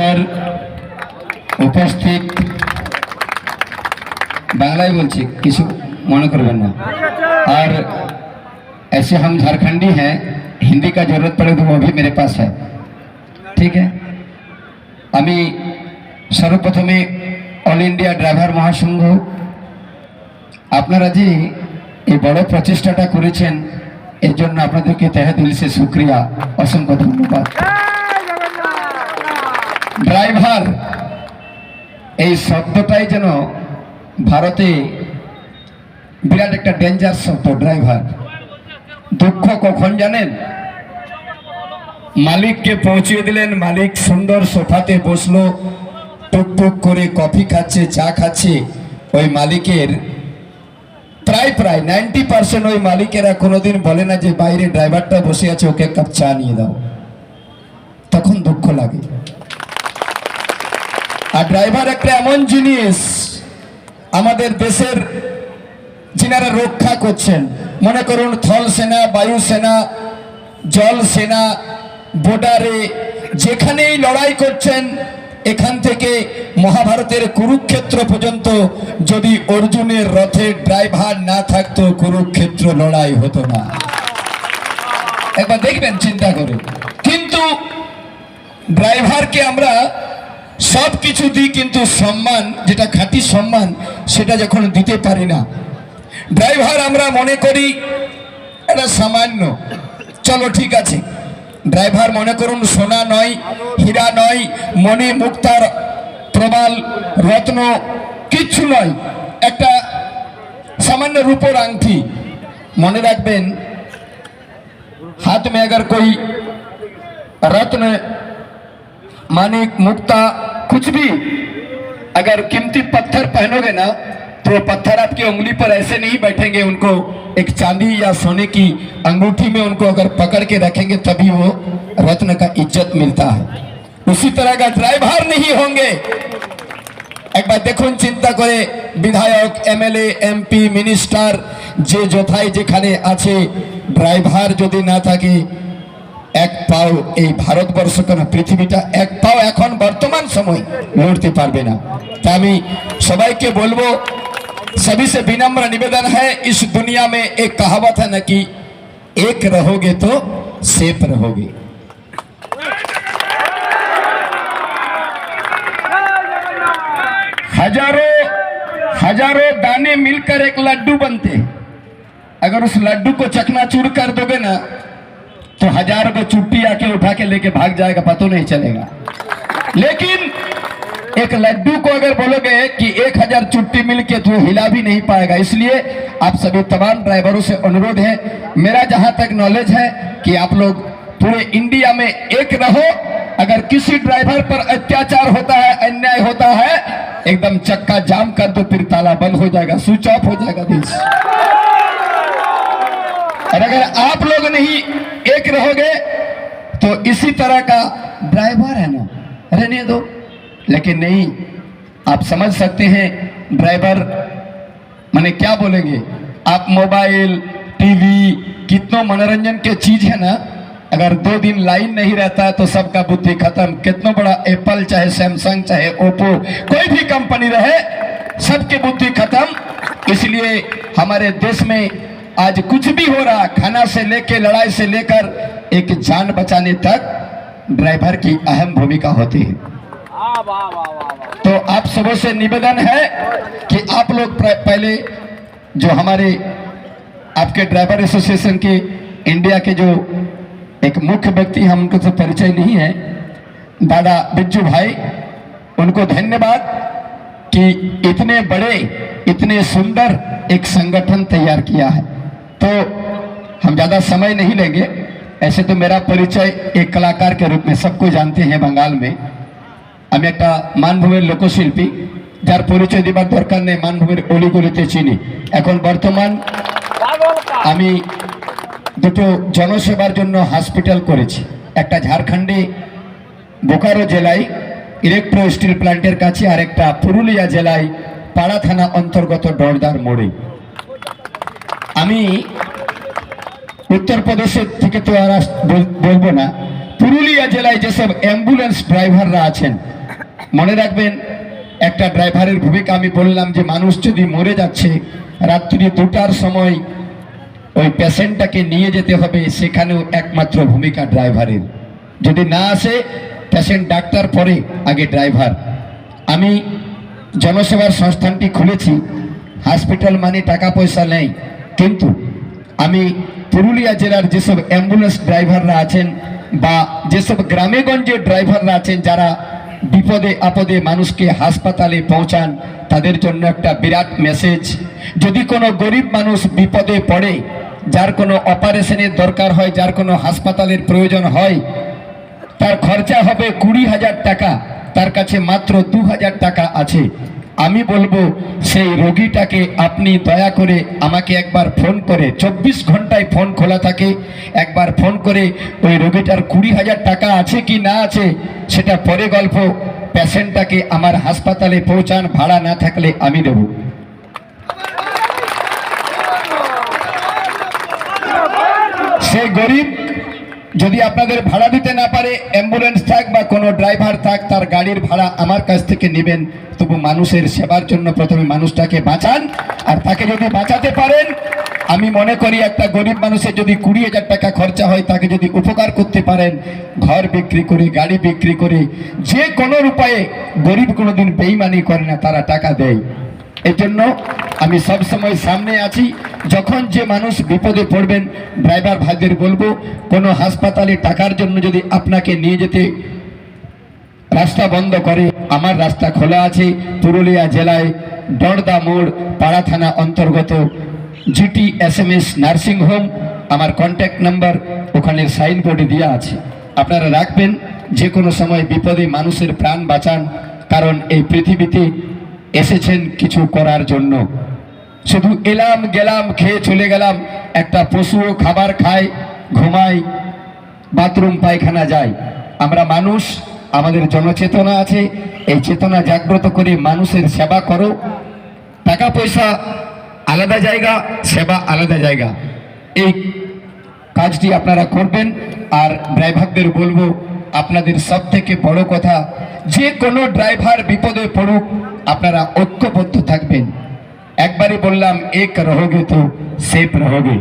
नमस्कार उपस्थित बांग्लाई बोलছি কিছু মনে করবেন না और ऐसे हम झारखंडी हैं हिंदी का जरूरत पड़े तो वो भी मेरे पास है ठीक है আমি सर्वप्रथमे অল ইন্ডিয়া ড্রাইভার মহাসংঘ আপনারা যে এই বড় প্রচেষ্টাটা করেছেন এর জন্য আপনাদেরকে তহে দিল से शुक्रिया অসংখ্য ধন্যবাদ ড্রাইভার এই শব্দটাই যেন ভারতে বিরাট একটা ডেঞ্জার শব্দ ড্রাইভার দুঃখ কখন জানেন মালিককে পৌঁছে দিলেন মালিক সুন্দর সোফাতে বসলো টুকটুক করে কফি খাচ্ছে চা খাচ্ছে ওই মালিকের প্রায় 90% ওই মালিকেরা কোনোদিন বলে না যে বাইরে ড্রাইভারটা বসে আছে ওকে এক কাপ চা নিয়ে দাও তখন দুঃখ লাগে আর ড্রাইভার একটা এমন জিনিস আমাদের দেশের যিনারা রক্ষা করছেন মনে করুন স্থল সেনা বায়ু সেনা জল সেনা বর্ডারে যেখানেই লড়াই করছেন এখান থেকে মহাভারতের কুরুক্ষেত্র পর্যন্ত যদি অর্জুনের রথের ড্রাইভার না থাকতো কুরুক্ষেত্র লড়াই হতো না একবার দেখবেন চিন্তা করে কিন্তু ড্রাইভারকে আমরা সব কিছু দিই কিন্তু সম্মান যেটা খাঁটি সম্মান সেটা যখন দিতে পারি না ড্রাইভার আমরা মনে করি এটা সামান্য চলো ঠিক আছে ড্রাইভার মনে করুন সোনা নয় হীরা নয় মণি মুক্তার প্রবাল রত্ন কিচ্ছু নয় একটা सामान्य रूपोर आंगठी मने रखबेन हाथ में अगर कोई रत्न मानिक मुक्ता कुछ भी अगर कीमती पत्थर पहनोगे ना तो पत्थर आपकी उंगली पर ऐसे नहीं बैठेंगे उनको एक चांदी या सोने की अंगूठी में उनको अगर पकड़ के रखेंगे तभी वो रत्न का इज्जत मिलता है उसी तरह का ड्राइवर नहीं होंगे एक बार देखो चिंता करे विधायक एमएलए एमपी मिनिस्टर जे जोथाई जेखाने आछे ड्राइवर यदि ना थाके एक पाओ এই ভারতবর্ষ কেন পৃথিবীটা এক পাও এখন বর্তমান সময় লড়তে পারবে না তাই আমি সবাইকে বলবো सभी से विनम्र निवेदन है इस दुनिया में एक कहावत है ना कि एक रहोगे तो सेफ रहोगे हजारों दाने मिलकर एक लड्डू बनते अगर उस लड्डू को चकनाचूर कर दोगे ना तो हजारों को चुट्टी आके उठा के लेके भाग जाएगा पता नहीं चलेगा लेकिन एक लड्डू को अगर बोलोगे कि 1000 चुट्टी मिलके तो हिला भी नहीं पाएगा इसलिए आप सभी तमाम ड्राइवरों से अनुरोध है मेरा जहां तक नॉलेज है कि आप लोग पूरे इंडिया में एक रहो अगर किसी ड्राइवर पर अत्याचार होता है अन्याय होता है एकदम चक्का जाम कर दो फिर ताला बंद हो जाएगा स्विच ऑफ हो जाएगा देश और अगर आप लोग नहीं एक रहोगे तो इसी तरह का ड्राइवर है ना रहने दो लेकिन नहीं आप समझ सकते हैं ड्राइवर माने क्या बोलेंगे आप मोबाइल टीवी कितना मनोरंजन के चीज है ना अगर 2 दिन लाइन नहीं रहता है तो सबका बुद्धि खत्म कितना बड़ा एप्पल चाहे सैमसंग चाहे ओप्पो कोई भी कंपनी रहे सबके बुद्धि खत्म इसलिए हमारे देश में आज कुछ भी हो रहा खाना से लेकर लड़ाई से लेकर एक जान बचाने तक ड्राइवर की अहम भूमिका होती है तो आप सबों से निवेदन है कि आप लोग पहले जो हमारे आपके ड्राइवर एसोसिएशन के इंडिया के जो एक मुख्य व्यक्ति हम उनको तो परिचय नहीं है दादा बिज्जू भाई उनको धन्यवाद कि इतने बड़े इतने सुंदर एक संगठन तैयार किया है तो हम ज़्यादा समय नहीं लेंगे ऐसे तो मेरा परिचय एक कलाकार के रूप में सबको जानते हैं बंगाल में আমি একটা মানভূমির লোকশিল্পী যার পরিচয় দিবার দরকার নেই মানভূমির অলিগলিতে চিনি এখন বর্তমান আমি দুটো জনসেবার জন্য হসপিটাল করেছি একটা ঝাড়খণ্ডে বোকারো জেলায় ইলেকট্রো স্টিল প্ল্যান্টের কাছে আর একটা পুরুলিয়া জেলায় পাড়া থানা অন্তর্গত ডরদার মোড়ে আমি उत्तर प्रदेश থেকে তো আর বলবো না পুরুলিয়া জেলায় যেসব অ্যাম্বুলেন্স ড্রাইভাররা আছেন, মনে রাখবেন একটা ড্রাইভারের ভূমিকা আমি বললাম যে মানুষ যদি মরে যাচ্ছে রাত্রি 2টার সময় ওই পেশেন্টটাকে নিয়ে যেতে হবে, সেখানেও একমাত্র ভূমিকা ড্রাইভারের। যদি না আসে পেশেন্ট ডাক্তার পরে আগে ড্রাইভার। আমি জনসেবার সংস্থানটি খুলেছি, হসপিটাল মানে টাকা পয়সা নেই, কিন্তু আমি পুরুলিয়া জেলার যেসব অ্যাম্বুলেন্স ড্রাইভাররা আছেন বা যেসব গ্রামে গঞ্জের ড্রাইভাররা আছেন যারা বিপদে আপদে মানুষকে হাসপাতালে পৌঁছান, তাদের জন্য একটা বিরাট মেসেজ। যদি কোনো গরিব মানুষ বিপদে পড়ে, যার কোনো অপারেশনের দরকার হয়, যার কোনো হাসপাতালের প্রয়োজন হয়, তার খরচা হবে 20,000 টাকা, তার কাছে মাত্র 2,000 টাকা আছে। আমি বলবো সেই রোগীটাকে আপনি দয়া করে আমাকে একবার ফোন করে, 24 ঘন্টায় ফোন খোলা থাকে, একবার ফোন করে ওই রোগীটার 20,000 টাকা আছে কি না আছে সেটা পরে গল্প, পেশেন্টটাকে আমার হাসপাতালে পৌঁছান, ভাড়া না থাকলে আমি দেব। সেই গরিব যদি আপনাদের ভাড়া দিতে না পারে, অ্যাম্বুলেন্স থাক বা কোনো ড্রাইভার থাক, তার গাড়ির ভাড়া আমার কাছ থেকে নেবেন। তবু মানুষের সেবার জন্য প্রথমে মানুষটাকে বাঁচান, আর তাকে যদি বাঁচাতে পারেন, আমি মনে করি একটা গরিব মানুষের যদি 20,000 টাকা খরচা হয়, তাকে যদি উপকার করতে পারেন, ঘর বিক্রি করে, গাড়ি বিক্রি করে, যে কোনো উপায়ে, গরিব কোনোদিন বেইমানি করে না, তারা টাকা দেয়। এই জন্য আমি সবসময় সামনে আছি। যখন যে মানুষ বিপদে পড়বেন, ড্রাইভার ভাইদের বলবো, কোনো হাসপাতালে টাকার জন্য যদি আপনাকে নিয়ে যেতে রাস্তা বন্ধ করে, আমার রাস্তা খোলা আছে। পুরুলিয়া জেলায় ডরদা মোড়, পাড়া থানা অন্তর্গত GTSMS নার্সিং হোম, আমার কন্ট্যাক্ট নাম্বার ওখানে সাইনবোর্ডে দেওয়া আছে, আপনারা রাখবেন। যে কোনো সময় বিপদে মানুষের প্রাণ বাঁচান, কারণ এই পৃথিবীতে এসেছেন কিছু করার জন্য। শুধু এলাম গেলাম, খেয়ে চলে গেলাম। একটা পশুও খাবার খায়, ঘুমায়, বাথরুম পায়খানা যায়। আমরা মানুষ, আমাদের জনচেতনা আছে, এই চেতনা জাগ্রত করে মানুষের সেবা করো। টাকা পয়সা আলাদা জায়গা, সেবা আলাদা জায়গা। এই কাজটি আপনারা করবেন। আর ড্রাইভারদের বলবো, আপনাদের সব থেকে বড় কথা, যে কোনো ড্রাইভার বিপদে পড়ুক, আপনারা ঐক্যবদ্ধ থাকবেন। একবারই বললাম, এক রहोगे তো সেফ রहोगे।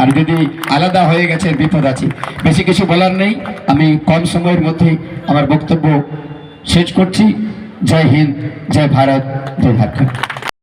আর যদি আলাদা হয়ে গেছে, বিপদ আছে। বেশি কিছু বলার নেই, আমি কম সময়ের মধ্যে আমার বক্তব্য শেষ করছি। জয় হিন্দ, জয় ভারত, জয় ঝাড়খণ্ড।